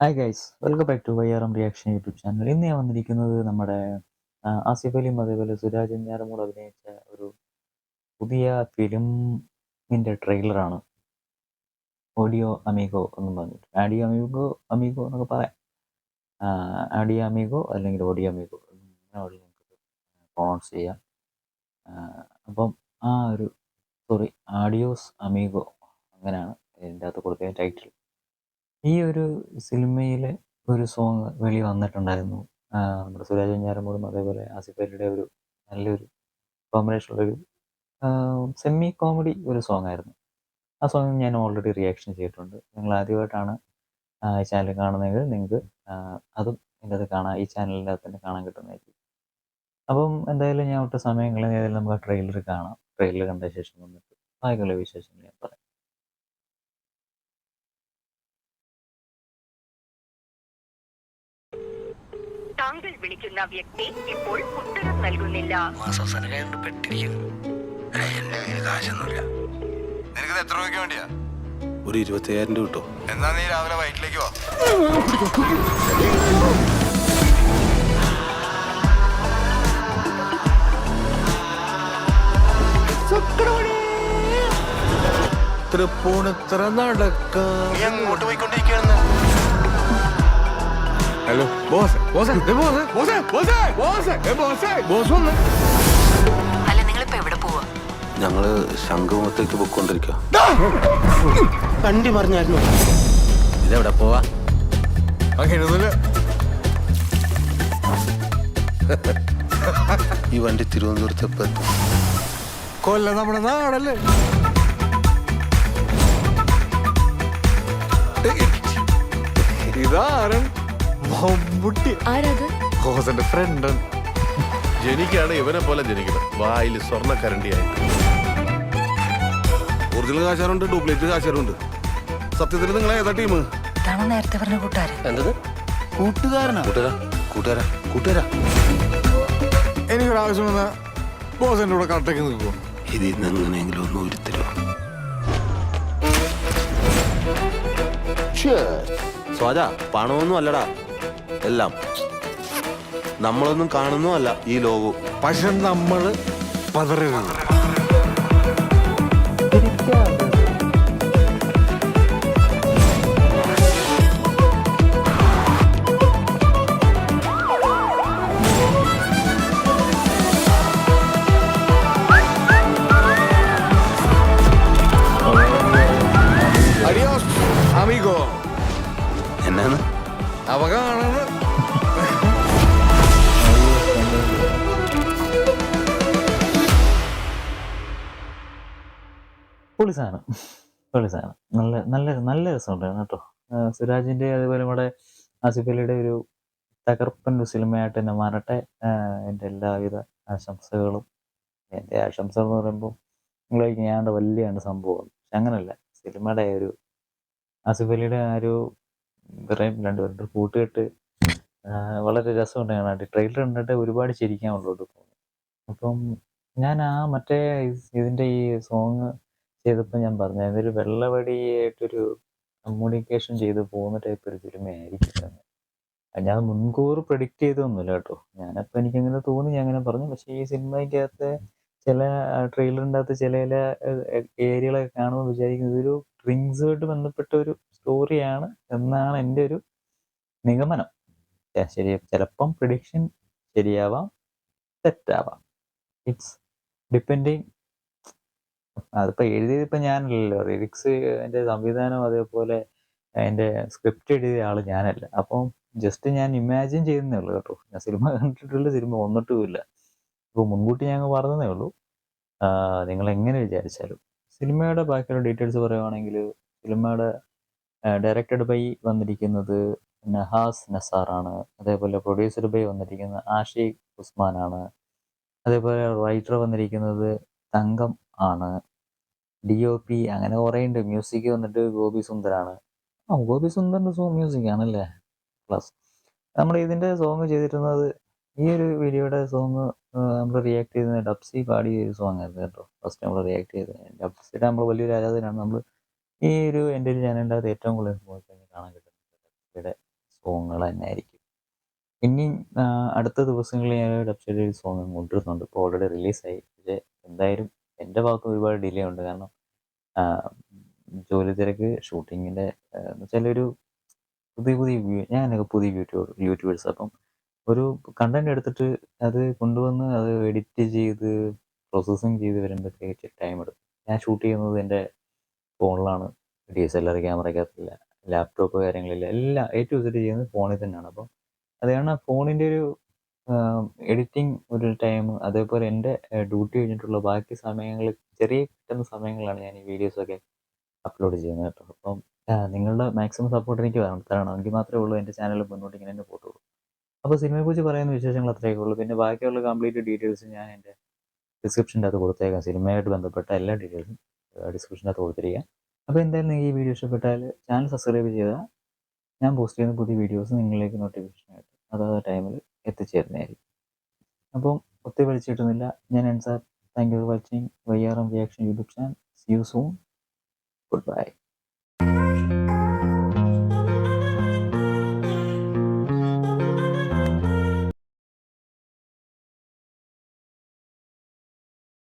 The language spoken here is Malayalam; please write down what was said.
Hi guys, welcome back to YRM reaction YouTube channel. ഇന്ന് ഞാൻ വന്നിരിക്കുന്നത് നമ്മുടെ ആസിഫ് അലിയും അതേപോലെ സുരാജ് വെഞ്ഞാറമൂട് അഭിനയിച്ച ഒരു പുതിയ ഫിലിമിൻ്റെ ട്രെയിലറാണ്. ഓഡിയോ അമീഗോ എന്നും പറഞ്ഞിട്ട് ആഡിയോ അമീഗോ അമീഗോ എന്നൊക്കെ പറയാം. ആഡിയോ അമീഗോ അല്ലെങ്കിൽ ഓഡിയോ അമീഗോ നിങ്ങൾക്ക് പ്രൊണൗൺസ് ചെയ്യാം. അപ്പം ആ ഒരു ആഡിയോസ് അമീഗോ അങ്ങനെയാണ് ഇതിൻ്റെ അകത്ത് കൊടുത്ത ടൈറ്റിൽ. ഈ ഒരു സിനിമയിലെ ഒരു സോങ് വെളി വന്നിട്ടുണ്ടായിരുന്നു. നമ്മുടെ സുരാജ് വെഞ്ഞാറമൂടും അതേപോലെ ആസിഫ് അലിയുടെ ഒരു നല്ലൊരു കോമ്പിനേഷനുള്ളൊരു സെമി കോമഡി ഒരു സോങ് ആയിരുന്നു. ആ സോങ് ഞാൻ ഓൾറെഡി റിയാക്ഷൻ ചെയ്തിട്ടുണ്ട്. നിങ്ങൾ ആദ്യമായിട്ടാണ് ഈ ചാനൽ കാണുന്നതെങ്കിൽ നിങ്ങൾക്ക് അതും ഇതിൻ്റെ അത് കാണാം, ഈ ചാനലിൻ്റെ അകത്ത് തന്നെ കാണാൻ കിട്ടുന്നതായിരിക്കും. അപ്പം എന്തായാലും ഞാൻ ഒട്ടും സമയം കളയുന്നതിൽ നമുക്ക് ആ ട്രെയിലർ കാണാം. ട്രെയിലർ കണ്ട ശേഷം വന്നിട്ട് ബാക്കിയുള്ള വിശേഷങ്ങൾ ഞാൻ പറയാം. താങ്കൾ വിളിക്കുന്ന വ്യക്തി ഇപ്പോൾ ഉത്തരം നൽകുന്നില്ല. നിനക്ക് എത്ര രൂപയ്ക്ക് വേണ്ടിയാ? ഒരു 25,000 രൂപ കിട്ടും. എന്നാ നീ രാവിലെ വൈറ്റിലേക്ക് വാ. തൃപ്പൂണിത്തറ നടക്കാം. നീ അങ്ങോട്ട് പോയിക്കൊണ്ടിരിക്കുകയാണെന്ന്. Hello boss, boss, boss, boss, boss, boss, boss, boss വന്ന്. അല്ല, നിങ്ങളിപ്പോ എവിടെ പോവാ? ഞങ്ങള് ശംഖുമുഖത്തേക്ക് പൊയ്ക്കൊണ്ടിരിക്കുക. വണ്ടി പറഞ്ഞായിരുന്നു. ഇതെവിടെ പോവാ? അങ്ങനെയൊന്നുമില്ല. ഈ വണ്ടി തിരുവനന്തപുരത്ത് എപ്പോ എത്തും? കൊല്ലം നമ്മുടെ നാടല്ലേ. ഇതാരും ഹോസന്റെ ഫ്രണ്ട്. ജനിക്കാണ് ഇവനെ പോലെ ജനിക്കണം, വായിൽ സ്വർണ്ണക്കരണ്ടിയായിട്ട്. Original കാശാരുണ്ട്, duplicate കാശാരുണ്ട്. സത്യത്തിൽ നിങ്ങൾ ഏതാ ടീം? നേരത്തെ പറഞ്ഞ കൂട്ടുകാരൻ. എന്തത്? കൂട്ടുകാരനാ? കൂട്ടുകാരാ കൂട്ടുകാരാ കൂട്ടുകാരാ. എനിക്കൊരാവശ്യം വന്ന ബോസിന്റെ കൂടെ കട്ടയ്ക്ക് നിൽക്കുമോ? ഇതിൽ നിന്ന് എങ്ങനെയെങ്കിലും ഒന്ന് ഉരുത്തരുമോ? സ്വാജ, പണമൊന്നും അല്ലടാ എല്ലാം. നമ്മളൊന്നും കാണുന്നതല്ല ഈ ലോകവും. പക്ഷെ നമ്മള് പതറരുത്. Adios Amigo. എന്നാണ് അവകാണത്. പൊളി സാധനം നല്ല നല്ല നല്ല രസമുണ്ടായിരുന്നു കേട്ടോ. സുരാജിൻ്റെ അതേപോലെ നമ്മുടെ ആസിഫ് അലിയുടെ ഒരു തകർപ്പൻ ഒരു സിനിമയായിട്ട് തന്നെ മാറട്ടെ. എൻ്റെ എല്ലാവിധ ആശംസകളും. എൻ്റെ ആശംസകൾ എന്ന് പറയുമ്പോൾ നിങ്ങൾ ഞാൻ്റെ വലിയ സംഭവം, പക്ഷെ അങ്ങനല്ല. സിനിമയുടെ ഒരു ആസിഫ് അലിയുടെ ആ ഒരു ഇവരെയും രണ്ടുപേരുടെ കൂട്ടുകെട്ട് വളരെ രസമുണ്ട് കാണാനായിട്ട്. ട്രെയിലർ കണ്ടിട്ട് ഒരുപാട് ചിരിക്കാൻ ഉള്ളോട്ട് തോന്നി. അപ്പം ഞാൻ മറ്റേ ഇതിൻ്റെ ഈ സോങ് ചെയ്തപ്പോൾ ഞാൻ പറഞ്ഞായിരുന്നു, ഒരു വെള്ളവടിയായിട്ടൊരു കമ്മ്യൂണിക്കേഷൻ ചെയ്ത് പോകുന്ന ടൈപ്പ് ഒരു സിനിമയായിരിക്കും. ഞാൻ മുൻകൂർ പ്രെഡിക്റ്റ് ചെയ്തൊന്നുമില്ല കേട്ടോ. ഞാനപ്പോൾ എനിക്കങ്ങനെ തോന്നി, ഞാൻ അങ്ങനെ പറഞ്ഞു. പക്ഷേ ഈ സിനിമയ്ക്കകത്ത് ചില ട്രെയിലറിൻ്റെ അകത്ത് ചില ഏരിയകളൊക്കെ കാണുമ്പോൾ വിചാരിക്കുന്നത് ഇതൊരു ഡ്രിങ്ക്സുമായിട്ട് ബന്ധപ്പെട്ട ഒരു സ്റ്റോറിയാണ് എന്നാണ് എൻ്റെ ഒരു നിഗമനം. ശരി, ചിലപ്പം പ്രിഡിക്ഷൻ ശരിയാവാം, തെറ്റാവാം. It's depending. അതിപ്പോൾ എഴുതിയതിപ്പോൾ ഞാനല്ലല്ലോ. ലിറിക്സ് എൻ്റെ സംവിധാനം അതേപോലെ അതിൻ്റെ സ്ക്രിപ്റ്റ് എഴുതിയ ആൾ ഞാനല്ല. അപ്പം ജസ്റ്റ് ഞാൻ ഇമാജിൻ ചെയ്യുന്നേ ഉള്ളൂ കേട്ടോ. ഞാൻ സിനിമ കണ്ടിട്ടുള്ള സിനിമ വന്നിട്ടുമില്ല. ഇപ്പോൾ മുൻകൂട്ടി ഞങ്ങൾ പറഞ്ഞതേ ഉള്ളൂ. നിങ്ങൾ എങ്ങനെ വിചാരിച്ചാലും. സിനിമയുടെ ബാക്കിയുള്ള ഡീറ്റെയിൽസ് പറയുവാണെങ്കിൽ, സിനിമയുടെ ഡയറക്റ്റഡ് ബൈ വന്നിരിക്കുന്നത് നഹാസ് നസാറാണ്. അതേപോലെ പ്രൊഡ്യൂസർ ബൈ വന്നിരിക്കുന്നത് ആഷിഖ് ഉസ്മാനാണ്. അതേപോലെ റൈറ്റർ വന്നിരിക്കുന്നത് തങ്കം ആണ്. DOP അങ്ങനെ കുറേ ഉണ്ട്. മ്യൂസിക് വന്നിട്ട് ഗോപി സുന്ദറാണ്. ഗോപി സുന്ദറിൻ്റെ മ്യൂസിക് ആണല്ലേ. പ്ലസ് നമ്മൾ ഇതിൻ്റെ സോങ് ചെയ്തിരുന്നത്, ഈ ഒരു വീഡിയോയുടെ സോങ് നമ്മൾ റിയാക്ട് ചെയ്ത ഡബ്സി പാടിയ ഒരു സോങ് ആയിരുന്നു കേട്ടോ. ഫസ്റ്റ് നമ്മൾ റിയാക്ട് ചെയ്തത് ഡബ്സിയുടെ നമ്മൾ വലിയൊരു ആരാധകരാണ്. നമ്മൾ ഈ ഒരു എൻ്റെ ഒരു ചാനലിൻ്റെ അകത്ത് ഏറ്റവും കൂടുതൽ കാണാൻ കിട്ടുന്നത് ഡബ്സിയുടെ സോങ്ങുകൾ തന്നെ ആയിരിക്കും. ഇനി അടുത്ത ദിവസങ്ങളിൽ ഞാൻ ഡബ് ഷെഡ്യൂൾ സോങ് കൊണ്ടുവരുന്നുണ്ട്. ഇപ്പോൾ ഓൾറെഡി റിലീസായി. പക്ഷേ എന്തായാലും എൻ്റെ ഭാഗത്ത് ഒരുപാട് ഡിലേ ഉണ്ട്. കാരണം ജോലി തിരക്ക്, ഷൂട്ടിങ്ങിൻ്റെ എന്ന് വെച്ചാൽ ഒരു പുതിയ ഞാനൊക്കെ പുതിയ യൂട്യൂബേഴ്സ്. അപ്പം ഒരു കണ്ടന്റ് എടുത്തിട്ട് അത് കൊണ്ടുവന്ന് അത് എഡിറ്റ് ചെയ്ത് പ്രോസസ്സിങ് ചെയ്ത് വരുമ്പോഴത്തേക്ക് ടൈം എടുക്കും. ഞാൻ ഷൂട്ട് ചെയ്യുന്നത് എൻ്റെ ഫോണിലാണ്. DSLR ക്യാമറയ്ക്കകത്തില്ല, ലാപ്ടോപ്പ് കാര്യങ്ങളില്ല, എല്ലാം A to Z ചെയ്യുന്നത് ഫോണിൽ തന്നെയാണ്. അപ്പം അത് കാരണം ഫോണിൻ്റെ ഒരു എഡിറ്റിംഗ് ഒരു ടൈം, അതേപോലെ എൻ്റെ ഡ്യൂട്ടി കഴിഞ്ഞിട്ടുള്ള ബാക്കി സമയങ്ങളിൽ ചെറിയ കിട്ടുന്ന സമയങ്ങളിലാണ് ഞാൻ ഈ വീഡിയോസൊക്കെ അപ്ലോഡ് ചെയ്യുന്നത് കേട്ടോ. അപ്പം നിങ്ങളുടെ മാക്സിമം സപ്പോർട്ട് എനിക്ക് തരണം. എങ്കിൽ മാത്രമേ ഉള്ളൂ എൻ്റെ ചാനൽ മുന്നോട്ട് ഇങ്ങനെ തന്നെ പോട്ടുള്ളൂ. അപ്പോൾ സിനിമയെക്കുറിച്ച് പറയുന്ന വിശേഷങ്ങൾ അത്രയൊക്കെ ഉള്ളൂ. പിന്നെ ബാക്കിയുള്ള കംപ്ലീറ്റ് ഡീറ്റെയിൽസ് ഞാൻ എൻ്റെ ഡിസ്ക്രിപ്ഷൻ്റെ അകത്ത് കൊടുത്തേക്കാം. സിനിമയായിട്ട് ബന്ധപ്പെട്ട എല്ലാ ഡീറ്റെയിൽസും ഡിസ്ക്രിപ്ഷൻ്റെ അകത്ത് കൊടുത്തിരിക്കാം. അപ്പോൾ എന്തായാലും നിങ്ങൾക്ക് ഈ വീഡിയോ ഇഷ്ടപ്പെട്ടാൽ ചാനൽ സബ്സ്ക്രൈബ് ചെയ്താൽ ഞാൻ പോസ്റ്റ് ചെയ്യുന്ന പുതിയ വീഡിയോസ് നിങ്ങളിലേക്ക് നോട്ടിഫിക്കേഷനായിട്ട് അതാത് ടൈമിൽ എത്തിച്ചേരുന്നതായിരിക്കും. അപ്പം ഒത്തിരി വലിച്ചു കിട്ടുന്നില്ല. ഞാൻ Ansar. Thank you for watching YRM reaction YouTube channel. See you soon. Good by.